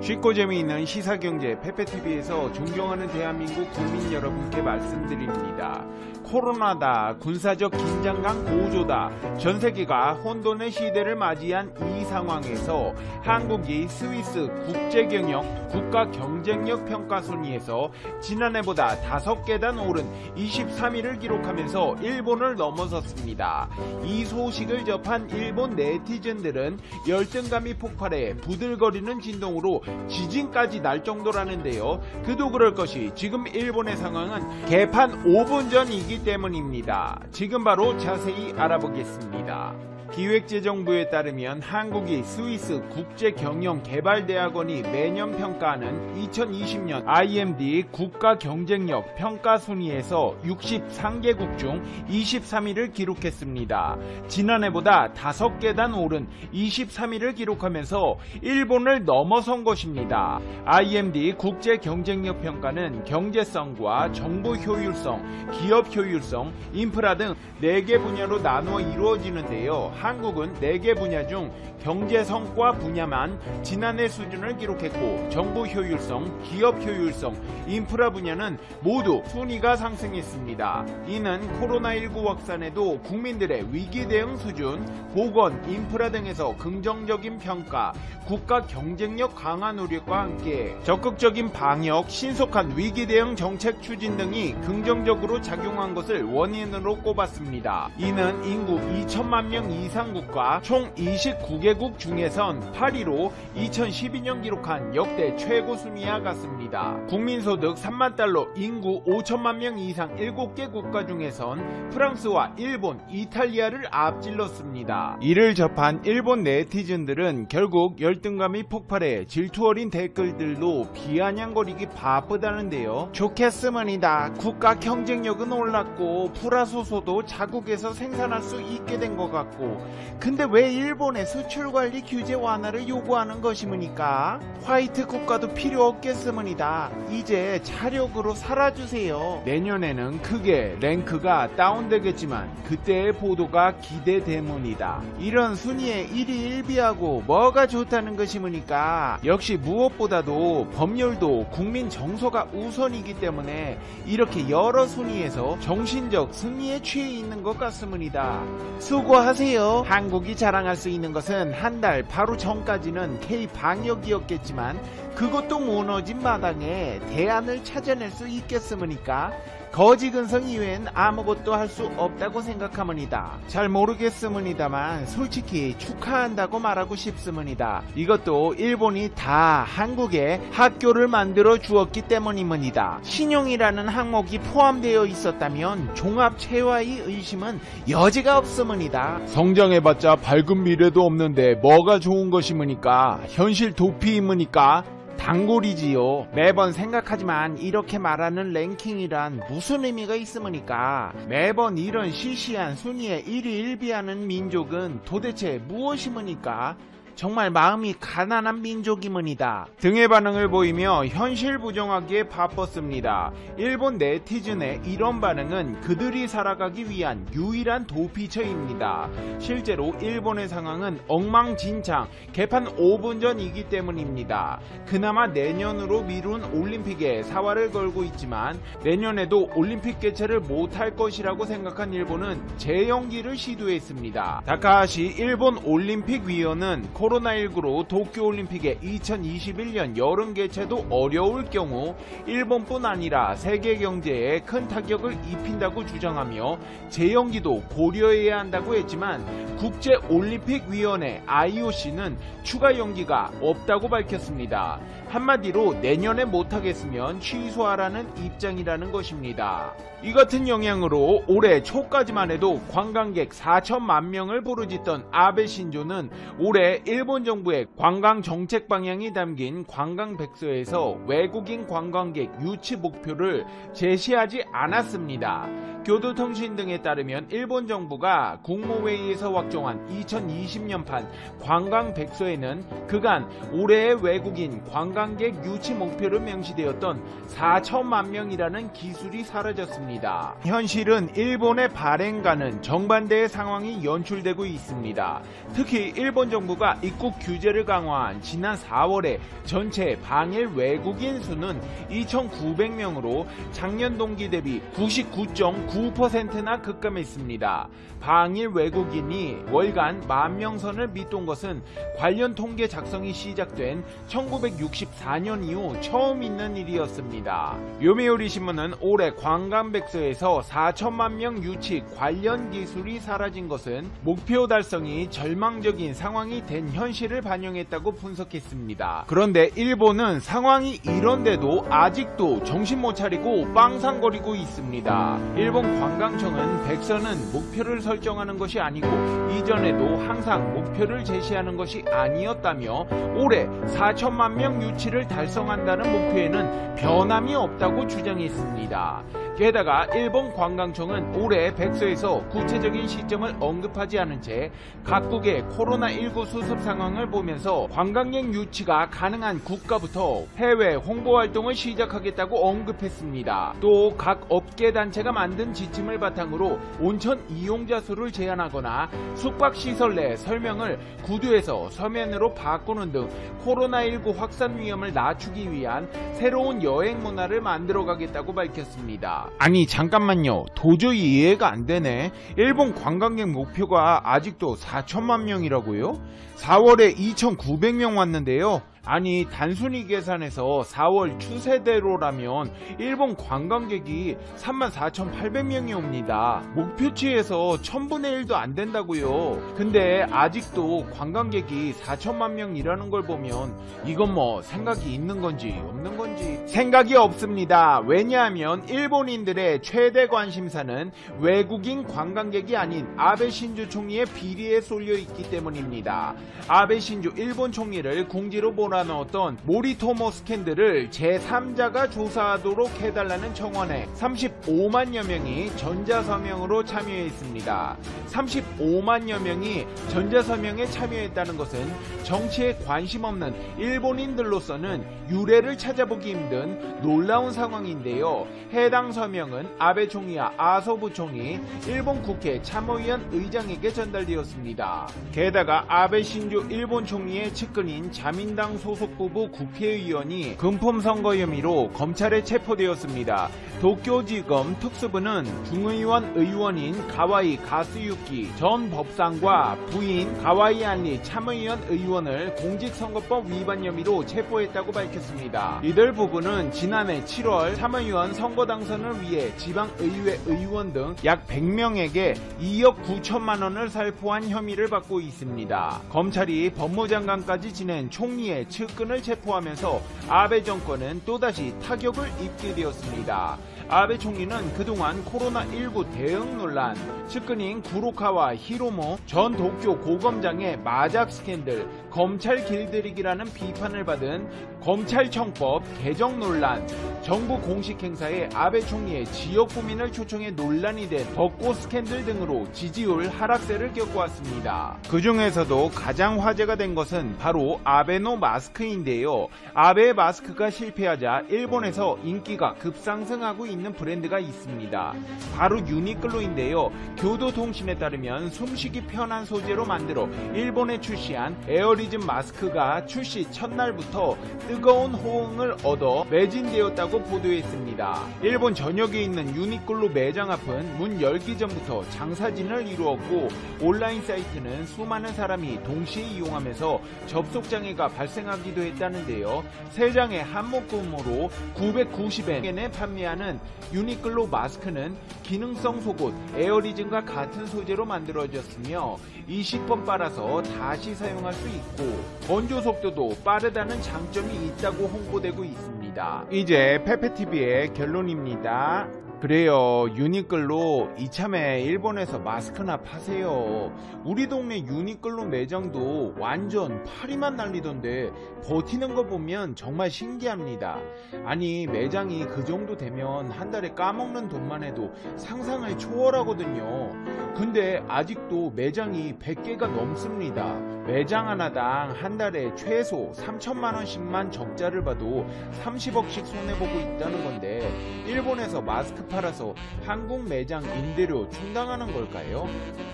쉽고 재미있는 시사경제 페페TV에서 존경하는 대한민국 국민 여러분께 말씀드립니다. 코로나다, 군사적 긴장감 고조다, 전세계가 혼돈의 시대를 맞이한 이 상황에서 한국이 스위스 국제경영 국가경쟁력 평가 순위에서 지난해보다 5계단 오른 23위를 기록하면서 일본을 넘어섰습니다. 이 소식을 접한 일본 네티즌들은 열등감이 폭발해 부들거리는 진동으로 지진까지 날 정도라는데요. 그도 그럴 것이 지금 일본의 상황은 개판 5분 전이기 때문입니다. 지금 바로 자세히 알아보겠습니다. 기획재정부에 따르면 한국이 스위스 국제경영개발대학원이 매년 평가하는 2020년 IMD 국가경쟁력 평가 순위에서 63개국 중 23위를 기록했습니다. 지난해보다 5계단 오른 23위를 기록하면서 일본을 넘어선 것입니다. IMD 국제경쟁력 평가는 경제성과 정보 효율성, 기업 효율성, 인프라 등 4개 분야로 나누어 이루어지는데요. 한국은 4개 분야 중 경제성과 분야만 지난해 수준을 기록했고 정보 효율성, 기업 효율성, 인프라 분야는 모두 순위가 상승했습니다. 이는 코로나19 확산에도 국민들의 위기 대응 수준, 보건, 인프라 등에서 긍정적인 평가, 국가 경쟁력 강화 노력과 함께 적극적인 방역, 신속한 위기 대응 정책 추진 등이 긍정적으로 작용한 것을 원인으로 꼽았습니다. 이는 인구 2천만 명 이상 국가 총 29개국 중에선 8위로 2012년 기록한 역대 최고 순위와 같습니다. 국민소득 3만 달러, 인구 5천만 명 이상 7개 국가 중에선 프랑스와 일본, 이탈리아를 앞질렀습니다. 이를 접한 일본 네티즌들은 결국 열등감이 폭발해 질투 어린 댓글들로 비아냥거리기 바쁘다는데요. 좋겠으면이다. 국가 경쟁력은 올랐고 프라소소도 자국에서 생산할 수 있게 된 것 같고, 근데 왜 일본의 수출관리 규제 완화를 요구하는 것이므니까? 화이트 국가도 필요 없겠으면이다. 이제 차력으로 살아주세요. 내년에는 크게 랭크가 다운되겠지만 그때의 보도가 기대되문이다. 이런 순위에 일희일비하고 뭐가 좋다는 것이므니까? 역시 무엇보다도 법률도 국민 정서가 우선이기 때문에 이렇게 여러 순위에서 정신적 승리에 취해 있는 것 같습니다. 수고하세요. 한국이 자랑할 수 있는 것은 한 달 바로 전까지는 K-방역이었겠지만 그것도 무너진 마당에 대안을 찾아낼 수 있겠으므니까 거지근성 이외엔 아무것도 할 수 없다고 생각하므니다. 잘 모르겠으므니다만 솔직히 축하한다고 말하고 싶으므니다. 이것도 일본이 다 한국에 학교를 만들어 주었기 때문이므니다. 신용이라는 항목이 포함되어 있었다면 종합체화의 의심은 여지가 없으므니다. 성장해봤자 밝은 미래도 없는데 뭐가 좋은 것이므니까? 현실 도피이므니까? 단골이지요. 매번 생각하지만 이렇게 말하는 랭킹이란 무슨 의미가 있으므니까? 매번 이런 시시한 순위에 일희일비하는 민족은 도대체 무엇이므니까? 정말 마음이 가난한 민족이므니다. 등의 반응을 보이며 현실 부정하기에 바빴습니다. 일본 네티즌의 이런 반응은 그들이 살아가기 위한 유일한 도피처입니다. 실제로 일본의 상황은 엉망진창, 개판 5분 전이기 때문입니다. 그나마 내년으로 미룬 올림픽에 사활을 걸고 있지만 내년에도 올림픽 개최를 못할 것이라고 생각한 일본은 재연기를 시도했습니다. 다카하시 일본 올림픽 위원은 코로나19로 도쿄올림픽의 2021년 여름 개최도 어려울 경우 일본뿐 아니라 세계 경제에 큰 타격을 입힌다고 주장하며 재연기도 고려해야 한다고 했지만 국제올림픽위원회 IOC는 추가 연기가 없다고 밝혔습니다. 한마디로 내년에 못하겠으면 취소하라는 입장이라는 것입니다. 이 같은 영향으로 올해 초까지만 해도 관광객 4천만 명을 부르짖던 아베 신조는 올해 일본 정부의 관광 정책 방향이 담긴 관광백서에서 외국인 관광객 유치 목표를 제시하지 않았습니다. 교도통신 등에 따르면 일본 정부가 국무회의에서 확정한 2020년판 관광백서에는 그간 올해의 외국인 관광객 유치 목표로 명시되었던 4천만 명이라는 기술이 사라졌습니다. 현실은 일본의 발행과는 정반대의 상황이 연출되고 있습니다. 특히 일본 정부가 입국 규제를 강화한 지난 4월에 전체 방일 외국인 수는 2,900명으로 작년 동기 대비 99.9%나 급감했습니다. 방일 외국인이 월간 10,000명 선을 밑돈 것은 관련 통계 작성이 시작된 1964년 이후 처음 있는 일이었습니다. 요미우리 신문은 올해 관광백서에서 4천만 명 유치 관련 기술이 사라진 것은 목표 달성이 절망적인 상황이 된 현실을 반영했다고 분석했습니다. 그런데 일본은 상황이 이런데도 아직도 정신 못 차리고 빵상거리고 있습니다. 일본 관광청은 백서는 목표를 설정하는 것이 아니고 이전에도 항상 목표를 제시하는 것이 아니었다며 올해 4천만 명 유치를 달성한다는 목표에는 변함이 없다고 주장했습니다. 게다가 일본 관광청은 올해 백서에서 구체적인 시점을 언급하지 않은 채 각국의 코로나19 수습 상황을 보면서 관광객 유치가 가능한 국가부터 해외 홍보 활동을 시작하겠다고 언급했습니다. 또 각 업계 단체가 만든 지침을 바탕으로 온천 이용자 수를 제한하거나 숙박시설 내 설명을 구두에서 서면으로 바꾸는 등 코로나19 확산 위험을 낮추기 위한 새로운 여행 문화를 만들어가겠다고 밝혔습니다. 아니 잠깐만요. 도저히 이해가 안 되네. 일본 관광객 목표가 아직도 4천만 명이라고요? 4월에 2,900명 왔는데요. 아니 단순히 계산해서 4월 추세대로라면 일본 관광객이 34,800명이 옵니다. 목표치에서 1000분의 1도 안 된다고요. 근데 아직도 관광객이 4천만 명이라는 걸 보면 이건 뭐 생각이 있는 건지 없는 건지 생각이 없습니다. 왜냐하면 일본인들의 최대 관심사는 외국인 관광객이 아닌 아베 신조 총리의 비리에 쏠려 있기 때문입니다. 아베 신조 일본 총리를 궁지로 몰아넣었던 모리토모 스캔들을 제3자가 조사하도록 해달라는 청원에 35만여 명이 전자서명으로 참여했습니다. 35만여 명이 전자서명에 참여했다는 것은 정치에 관심 없는 일본인들로서는 유례를 찾아보기 힘든 놀라운 상황인데요. 해당 서명은 아베 총리와 아소 부총리, 일본 국회 참의원 의장에게 전달되었습니다. 게다가 아베 신조 일본 총리의 측근인 자민당 소속 부부 국회의원이 금품 선거 혐의로 검찰에 체포되었습니다. 도쿄지검 특수부는 중의원 의원인 가와이 가스유키 전 법상과 부인 가와이 안리 참의원 의원을 공직선거법 위반 혐의로 체포했다고 밝혔습니다. 이들 부부는 지난해 7월 참의원 선거 당선을 위해 지방의회 의원 등 약 100명에게 2억 9천만 원을 살포한 혐의를 받고 있습니다. 검찰이 법무장관까지 지낸 총리의 측근을 체포하면서 아베 정권은 또다시 타격을 입게 되었습니다. 아베 총리는 그동안 코로나19 대응 논란, 측근인 구로카와 히로모 전 도쿄 고검장의 마작 스캔들, 검찰 길들이기라는 비판을 받은 검찰청법 개정 논란, 정부 공식 행사에 아베 총리의 지역 구민을 초청해 논란이 된 벚꽃 스캔들 등으로 지지율 하락세를 겪어왔습니다. 그 중에서도 가장 화제가 된 것은 바로 아베노 마스크인데요. 아베의 마스크가 실패하자 일본에서 인기가 급상승하고 있는 브랜드가 있습니다. 바로 유니클로인데요. 교도통신에 따르면 숨쉬기 편한 소재로 만들어 일본에 출시한 에어리즘 마스크가 출시 첫날부터 뜨거운 호응을 얻어 매진되었다고 보도했습니다. 일본 전역에 있는 유니클로 매장 앞은 문 열기 전부터 장사진을 이루었고 온라인 사이트는 수많은 사람이 동시에 이용하면서 접속장애가 발생하기도 했다는데요. 3장의 한묶음으로 990엔에 판매하는 유니클로 마스크는 기능성 속옷 에어리즘과 같은 소재로 만들어졌으며 20번 빨아서 다시 사용할 수 있고 건조 속도도 빠르다는 장점이 있다고 홍보되고 있습니다. 이제 페페TV의 결론입니다. 그래요. 유니클로 이참에 일본에서 마스크나 파세요. 우리 동네 유니클로 매장도 완전 파리만 날리던데 버티는 거 보면 정말 신기합니다. 아니 매장이 그 정도 되면 한 달에 까먹는 돈만 해도 상상을 초월하거든요. 근데 아직도 매장이 100개가 넘습니다. 매장 하나당 한 달에 최소 3천만 원씩만 적자를 봐도 30억씩 손해보고 있다는 건데 일본에서 마스크 팔아서 한국 매장 임대료 충당하는 걸까요?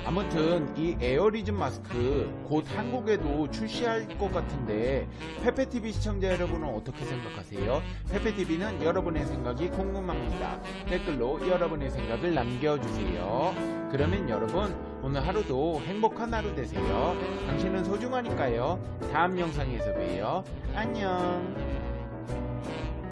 아무튼 이 에어리즘 마스크 곧 한국에도 출시할 것 같은데 페페TV 시청자 여러분은 어떻게 생각하세요? 페페TV는 여러분의 생각이 궁금합니다. 댓글로 여러분의 생각을 남겨주세요. 그러면 여러분 오늘 하루도 행복한 하루 되세요. 당신은 소중하니까요. 다음 영상에서 봬요. 안녕.